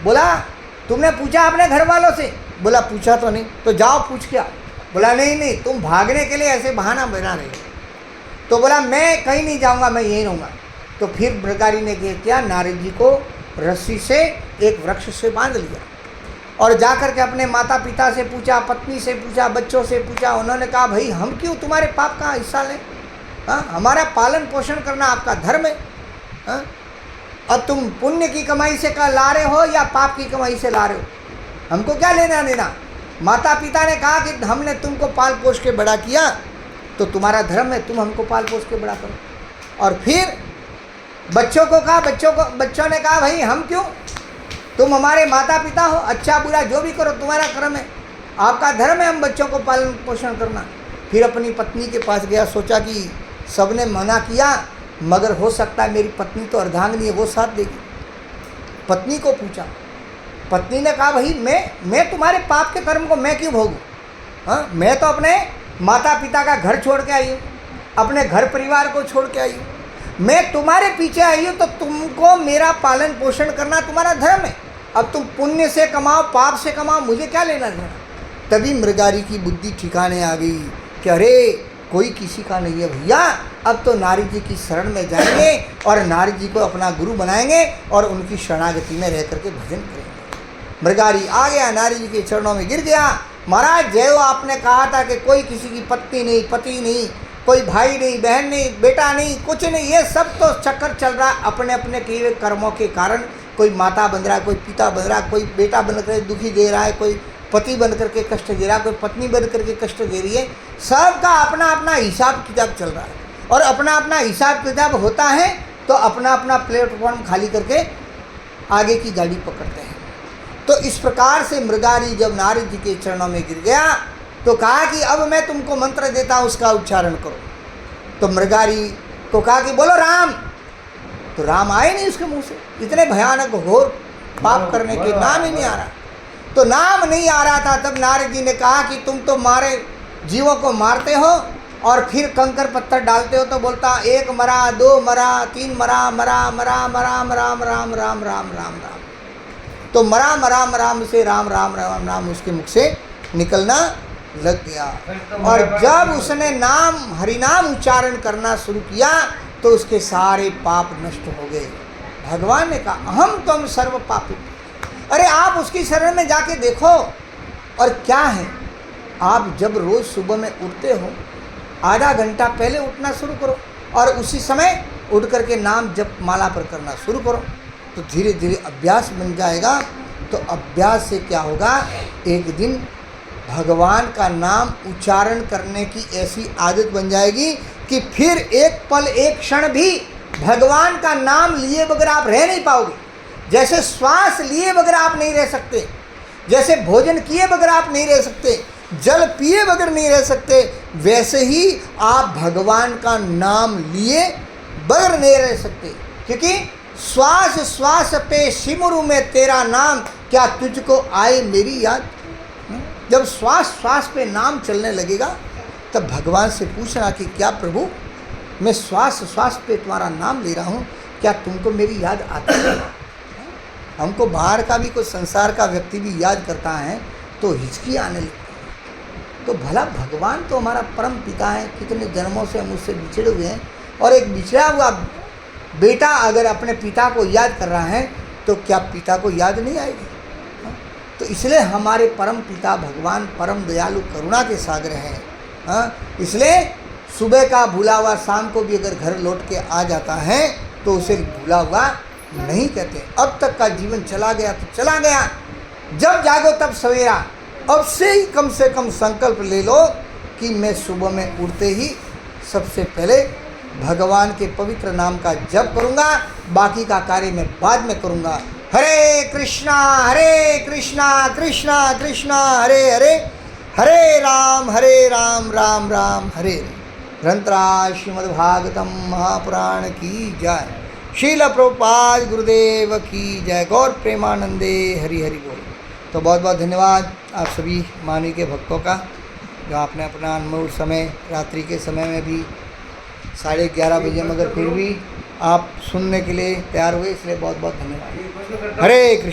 बोला तुमने पूछा अपने घर वालों से? बोला पूछा तो नहीं। तो जाओ पूछ के आओ। बोला नहीं नहीं, तुम भागने के लिए ऐसे बहाना बना रहे हो। तो बोला मैं कहीं नहीं जाऊंगा, मैं यहीं रहूँगा। तो फिर मृगारी ने किया, नारद जी को रस्सी से एक वृक्ष से बांध लिया और जाकर के अपने माता पिता से पूछा, पत्नी से पूछा, बच्चों से पूछा। उन्होंने कहा भाई हम क्यों तुम्हारे पाप का हिस्सा लें? हाँ, हमारा पालन पोषण करना आपका धर्म है। हाँ, अब तुम पुण्य की कमाई से ला रहे हो या पाप की कमाई से ला रहे हो, हमको क्या लेना देना? माता पिता ने कहा कि हमने तुमको पाल पोष के बड़ा किया तो तुम्हारा धर्म है, तुम हमको पाल पोष के बड़ा करो। और फिर बच्चों को कहा, बच्चों ने कहा भाई हम क्यों, तुम हमारे माता पिता हो, अच्छा बुरा जो भी करो तुम्हारा कर्म है, आपका धर्म है हम बच्चों को पालन पोषण करना। फिर अपनी पत्नी के पास गया, सोचा कि सबने मना किया मगर हो सकता है मेरी पत्नी तो अर्धांगिनी है, वो साथ देगी। पत्नी को पूछा, पत्नी ने कहा भाई मैं तुम्हारे पाप के कर्म को मैं क्यों भोगूं? हाँ, मैं तो अपने माता पिता का घर छोड़ के आई हूँ, अपने घर परिवार को छोड़ के आई हूँ, मैं तुम्हारे पीछे आई हूँ, तो तुमको मेरा पालन पोषण करना तुम्हारा धर्म है। अब तुम पुण्य से कमाओ, पाप से कमाओ, मुझे क्या लेना देना? तभी मृगारी की बुद्धि ठिकाने आ गई कि अरे कोई किसी का नहीं है भैया, अब तो नारद जी की शरण में जाएंगे और नारद जी को अपना गुरु बनाएंगे और उनकी शरणागति में रह करके भजन करेंगे। मृगारी आ गया, नारद जी के चरणों में गिर गया। महाराज जय, आपने कहा था कि कोई किसी की पत्नी नहीं, पति नहीं, कोई भाई नहीं, बहन नहीं, बेटा नहीं, कुछ नहीं, ये सब तो चक्कर चल रहा है अपने अपने किए हुए कर्मों के कारण। कोई माता बन रहा है, कोई पिता बन रहा है, कोई बेटा बन कर दुखी दे रहा है, कोई पति बन करके कष्ट दे रहा है, कोई पत्नी बन करके कष्ट दे रही है। सबका अपना अपना हिसाब किताब चल रहा है और अपना अपना हिसाब किताब होता है तो अपना अपना प्लेटफॉर्म खाली करके आगे की गाड़ी पकड़ते हैं। तो इस प्रकार से मृगारी जब नारद जी के चरणों में गिर गया तो कहा कि अब मैं तुमको मंत्र देता हूँ, उसका उच्चारण करो। तो मृगारी को कहा कि बोलो राम। तो राम आए नहीं उसके मुंह से, इतने भयानक घोर पाप करने के नाम ही नहीं आ रहा। तो नाम नहीं आ रहा था, तब नारद जी ने कहा कि तुम तो मारे जीवों को मारते हो और फिर कंकर पत्थर डालते हो, तो बोलता एक मरा, दो मरा, तीन मरा, मरा मरा मरा राम राम राम राम राम राम राम। तो मरा मरा राम से राम राम राम राम उसके मुख से निकलना लग गया। और जब उसने नाम हरिनाम उच्चारण करना शुरू किया तो उसके सारे पाप नष्ट हो गए। भगवान ने कहा अहम तुम सर्व पापी। अरे आप उसकी शरण में जाके देखो। और क्या है, आप जब रोज़ सुबह में उठते हो, आधा घंटा पहले उठना शुरू करो और उसी समय उठ करके नाम जप माला पर करना शुरू करो, तो धीरे धीरे अभ्यास बन जाएगा। तो अभ्यास से क्या होगा, एक दिन भगवान का नाम उच्चारण करने की ऐसी आदत बन जाएगी कि फिर एक पल एक क्षण भी भगवान का नाम लिए बगैर आप रह नहीं पाओगे। जैसे श्वास लिए बगैर आप नहीं रह सकते, जैसे भोजन किए बगैर आप नहीं रह सकते, जल पिए बगैर नहीं रह सकते, वैसे ही आप भगवान का नाम लिए बगैर नहीं रह सकते। क्योंकि श्वास श्वास पे सिमरू में तेरा नाम, क्या तुझको आए मेरी याद। जब श्वास श्वास पे नाम चलने लगेगा तब भगवान से पूछना कि क्या प्रभु मैं श्वास श्वास पे तुम्हारा नाम ले रहा हूँ, क्या तुमको मेरी याद आती है। हमको बाहर का भी कोई संसार का व्यक्ति भी याद करता है तो हिचकी आने लगती है। तो भला भगवान तो हमारा परम पिता है, कितने जन्मों से हम उससे बिछड़े हुए हैं, और एक बिछड़ा हुआ बेटा अगर अपने पिता को याद कर रहा है तो क्या पिता को याद नहीं आएगी। तो इसलिए हमारे परम पिता भगवान परम दयालु करुणा के सागर हैं। इसलिए सुबह का भूला हुआ शाम को भी अगर घर लौट के आ जाता है तो उसे भूला हुआ नहीं कहते। अब तक का जीवन चला गया तो चला गया, जब जागो तब सवेरा। अब से कम संकल्प ले लो कि मैं सुबह में उठते ही सबसे पहले भगवान के पवित्र नाम का जप करूँगा, बाकी का कार्य मैं बाद में करूँगा। हरे कृष्णा कृष्णा कृष्णा हरे हरे, हरे राम राम राम हरे हरे। ग्रंथराज श्रीमद्भागवतम महापुराण की जय। शील प्रभुपाद गुरुदेव की जय। गौर प्रेमानंदे हरि हरि बोल। तो बहुत बहुत धन्यवाद आप सभी मानवी के भक्तों का, जो आपने अपना अनमोल समय रात्रि के समय में भी 11:30 बजे मगर फिर भी आप सुनने के लिए तैयार हुए, इसलिए बहुत बहुत धन्यवाद। हरे कृष्ण।